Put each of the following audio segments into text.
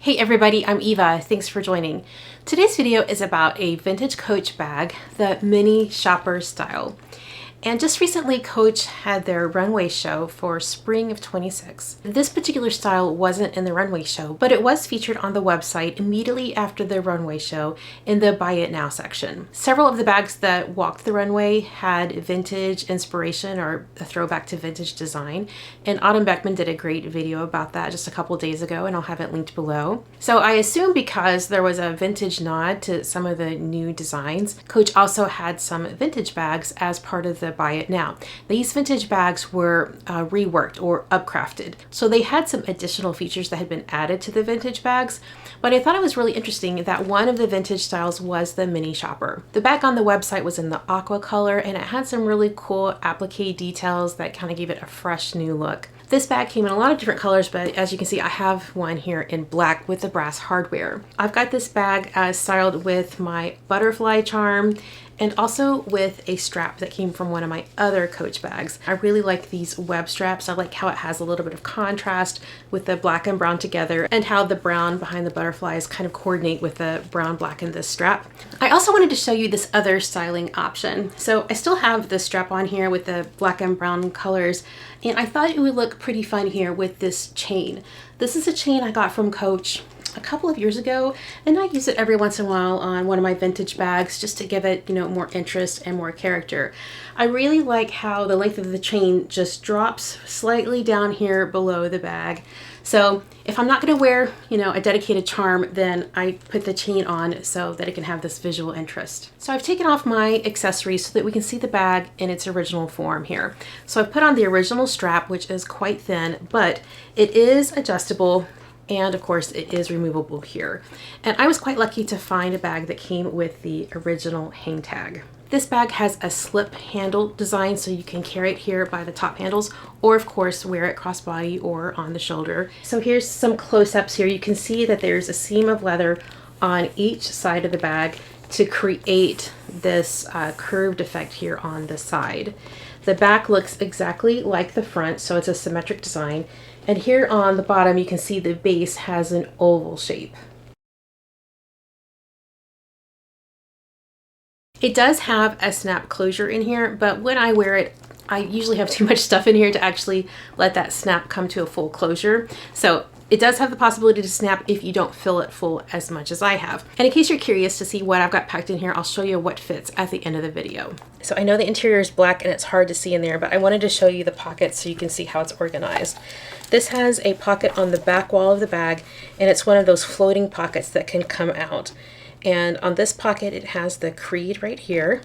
Hey everybody, I'm Eva. Thanks for joining. Today's video is about a vintage Coach bag, the mini shopper style. And just recently, Coach had their runway show for spring of 26. This particular style wasn't in the runway show, but it was featured on the website immediately after the runway show in the Buy It Now section. Several of the bags that walked the runway had vintage inspiration or a throwback to vintage design. And Autumn Beckman did a great video about that just a couple days ago, and I'll have it linked below. So I assume because there was a vintage nod to some of the new designs, Coach also had some vintage bags as part of the Buy It Now. These vintage bags were reworked or upcrafted. So they had some additional features that had been added to the vintage bags, but I thought it was really interesting that one of the vintage styles was the mini shopper. The bag on the website was in the aqua color, and it had some really cool applique details that kind of gave it a fresh new look. This bag came in a lot of different colors, but as you can see, I have one here in black with the brass hardware. I've got this bag styled with my butterfly charm and also with a strap that came from one of my other Coach bags. I really like these web straps. I like how it has a little bit of contrast with the black and brown together, and how the brown behind the butterflies kind of coordinate with the brown black in this strap. I also wanted to show you this other styling option. So I still have the strap on here with the black and brown colors, and I thought it would look pretty fun here with this chain. This is a chain I got from Coach a couple of years ago, and I use it every once in a while on one of my vintage bags just to give it, more interest and more character. I really like how the length of the chain just drops slightly down here below the bag. So if I'm not going to wear, a dedicated charm, then I put the chain on so that it can have this visual interest. So I've taken off my accessories so that we can see the bag in its original form here. So I've put on the original strap, which is quite thin, but it is adjustable. And of course it is removable here. And I was quite lucky to find a bag that came with the original hang tag. This bag has a slip handle design, so you can carry it here by the top handles, or of course wear it crossbody or on the shoulder. So here's some close-ups here. You can see that there's a seam of leather on each side of the bag to create this curved effect here on the side. The back looks exactly like the front, so it's a symmetric design. And here on the bottom, you can see the base has an oval shape. It does have a snap closure in here, but when I wear it, I usually have too much stuff in here to actually let that snap come to a full closure. So it does have the possibility to snap if you don't fill it full as much as I have. And in case you're curious to see what I've got packed in here, I'll show you what fits at the end of the video. So I know the interior is black and it's hard to see in there, but I wanted to show you the pockets so you can see how it's organized. This has a pocket on the back wall of the bag, and it's one of those floating pockets that can come out. And on this pocket, it has the creed right here.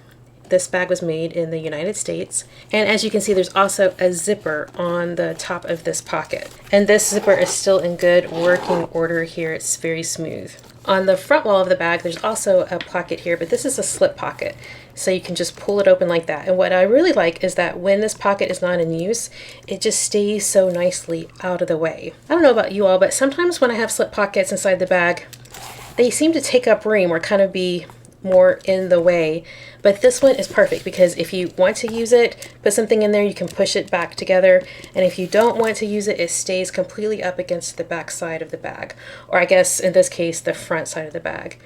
This bag was made in the United States. And as you can see, there's also a zipper on the top of this pocket. And this zipper is still in good working order here. It's very smooth. On the front wall of the bag, there's also a pocket here, but this is a slip pocket. So you can just pull it open like that. And what I really like is that when this pocket is not in use, it just stays so nicely out of the way. I don't know about you all, but sometimes when I have slip pockets inside the bag, they seem to take up room or kind of be more in the way. But this one is perfect because if you want to use it, put something in there, you can push it back together. And if you don't want to use it, it stays completely up against the back side of the bag. Or I guess in this case, the front side of the bag.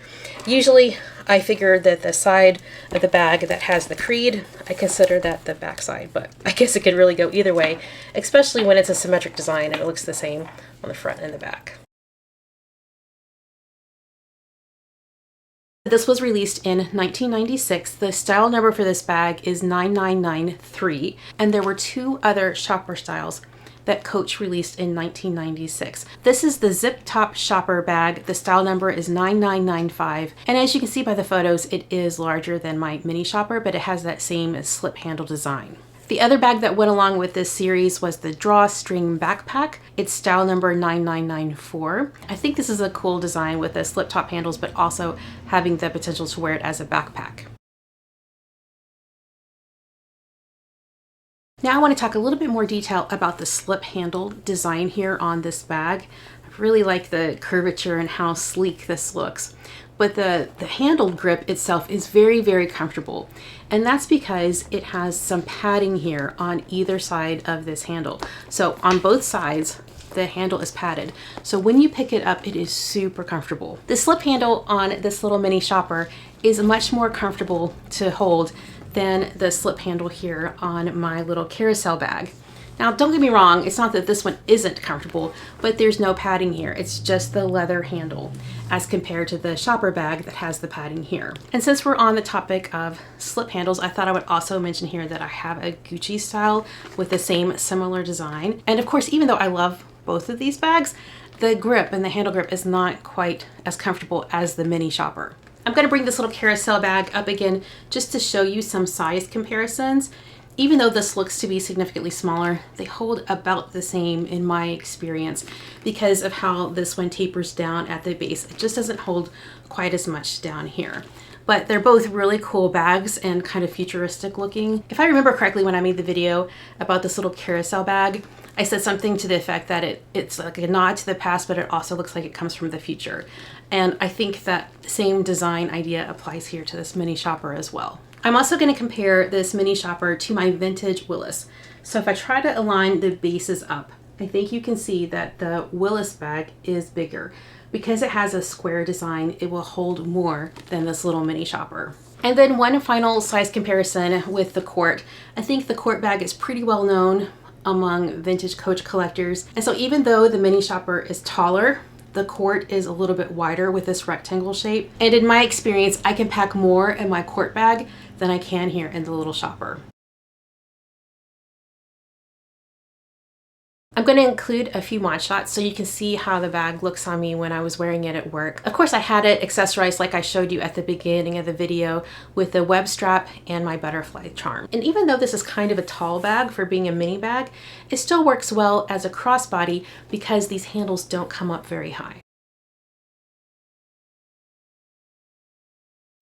Usually I figure that the side of the bag that has the creed, I consider that the back side, but I guess it could really go either way, especially when it's a symmetric design and it looks the same on the front and the back. This was released in 1996. The style number for this bag is 9993, and there were two other shopper styles that Coach released in 1996. This is the zip top shopper bag. The style number is 9995, and as you can see by the photos, it is larger than my mini shopper, but it has that same slip handle design. The other bag that went along with this series was the drawstring backpack. It's style number 9994. I think this is a cool design with the slip top handles, but also having the potential to wear it as a backpack. Now I want to talk a little bit more detail about the slip handle design here on this bag. I really like the curvature and how sleek this looks. But the handle grip itself is very, very comfortable. And that's because it has some padding here on either side of this handle. So on both sides, the handle is padded. So when you pick it up, it is super comfortable. The slip handle on this little mini shopper is much more comfortable to hold than the slip handle here on my little carousel bag. Now, don't get me wrong, it's not that this one isn't comfortable, but there's no padding here. It's just the leather handle as compared to the shopper bag that has the padding here. And since we're on the topic of slip handles, I thought I would also mention here that I have a Gucci style with the same similar design. And of course, even though I love both of these bags, the grip and the handle grip is not quite as comfortable as the mini shopper. I'm gonna bring this little carousel bag up again just to show you some size comparisons. Even though this looks to be significantly smaller, they hold about the same in my experience because of how this one tapers down at the base. It just doesn't hold quite as much down here. But they're both really cool bags and kind of futuristic looking. If I remember correctly, when I made the video about this little carousel bag, I said something to the effect that it's like a nod to the past, but it also looks like it comes from the future. And I think that same design idea applies here to this mini shopper as well. I'm also going to compare this mini shopper to my vintage Willis. So if I try to align the bases up, I think you can see that the Willis bag is bigger. Because it has a square design, it will hold more than this little mini shopper. And then one final size comparison with the Court. I think the Court bag is pretty well known among vintage Coach collectors. And so even though the mini shopper is taller, the Court is a little bit wider with this rectangle shape. And in my experience, I can pack more in my Court bag than I can here in the little shopper. I'm going to include a few mod shots so you can see how the bag looks on me when I was wearing it at work. Of course, I had it accessorized like I showed you at the beginning of the video with the web strap and my butterfly charm. And even though this is kind of a tall bag for being a mini bag, it still works well as a crossbody because these handles don't come up very high.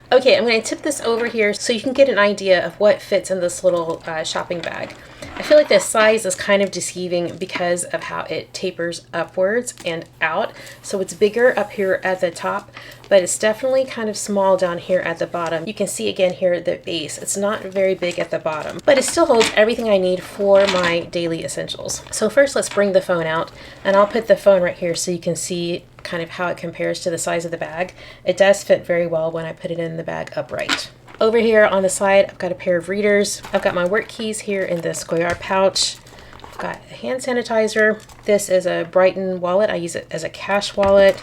Okay, I'm going to tip this over here so you can get an idea of what fits in this little shopping bag. I feel like the size is kind of deceiving because of how it tapers upwards and out. So it's bigger up here at the top, but it's definitely kind of small down here at the bottom. You can see again here at the base, it's not very big at the bottom, but it still holds everything I need for my daily essentials. So first let's bring the phone out, and I'll put the phone right here so you can see kind of how it compares to the size of the bag. It does fit very well when I put it in the bag upright. Over here on the side, I've got a pair of readers. I've got my work keys here in the square pouch. I've got a hand sanitizer. This is a Brighton wallet. I use it as a cash wallet.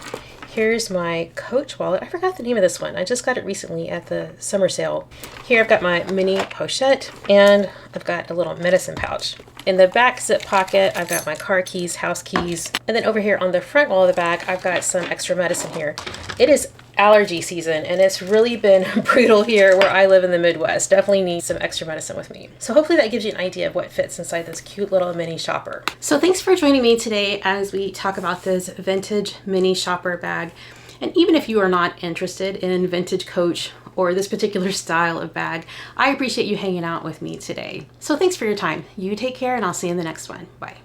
Here's my Coach wallet. I forgot the name of this one. I just got it recently at the summer sale. Here I've got my mini pochette, and I've got a little medicine pouch. In the back zip pocket, I've got my car keys, house keys, and then over here on the front wall of the bag, I've got some extra medicine here. It is allergy season, and it's really been brutal here where I live in the Midwest. Definitely need some extra medicine with me. So hopefully that gives you an idea of what fits inside this cute little mini shopper. So thanks for joining me today as we talk about this vintage mini shopper bag. And even if you are not interested in vintage Coach or this particular style of bag, I appreciate you hanging out with me today. So thanks for your time. You take care, and I'll see you in the next one. Bye.